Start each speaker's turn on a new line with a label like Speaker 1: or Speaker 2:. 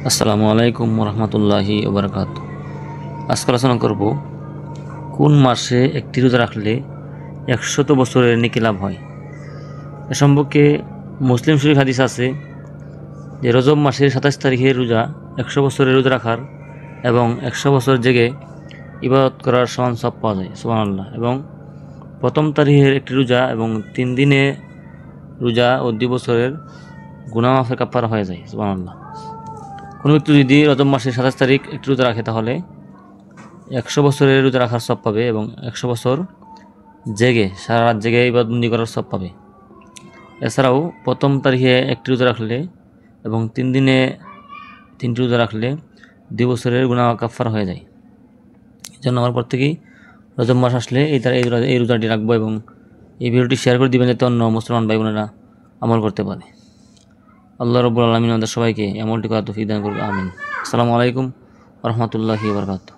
Speaker 1: আসসালামু আলাইকুম রহমতুল্লাহি ওবরাকাতুহু। আজকে আলোচনা করব কোন মাসে একটি রোজা রাখলে 100 বছরের নেকি লাভ হয়। এ সম্পর্কে মুসলিম শরীফ হাদিস আছে যে রজব মাসের 27 তারিখের রোজা 100 বছরের রোজা রাখার এবং 100 বছর জেগে ইবাদত করার সমান সব পাওয়া যায়, সুবহানাল্লাহ। এবং প্রথম তারিখের একটি রোজা এবং 3 দিনে রোজা ও 2 বছরের গুনাহ মাফের কাফারা হয়ে যায়, সুবহানাল্লাহ। কোনো ব্যক্তি যদি রজব মাসের 27 তারিখ একটি রোজা রাখে তাহলে 100 বছরের রোজা রাখার সব পাবে এবং 100 বছর জেগে সারা রাত জেগে ইবাদতবন্দি করার সব পাবে। এছাড়াও প্রথম তারিখে একটি রোজা রাখলে এবং 3 দিনে 3টি রোজা রাখলে 2 বছরের গুনাহ কাফারা হয়ে যায়। এই জন্য আমার প্রত্যেকেই রজব মাস আসলে এই রোজাটি রাখবো এবং এই ভিডিওটি শেয়ার করে দিবেন যাতে অন্য মুসলমান ভাই বোনেরা আমল করতে পারে। আল্লাহ রাব্বুল আলামিন আমাদের সবাইকে আমলটি করার তৌফিক দান করুন, আমিন। আসসালামু আলাইকুম ওয়া রাহমাতুল্লাহি ওয়া বারাকাতুহু।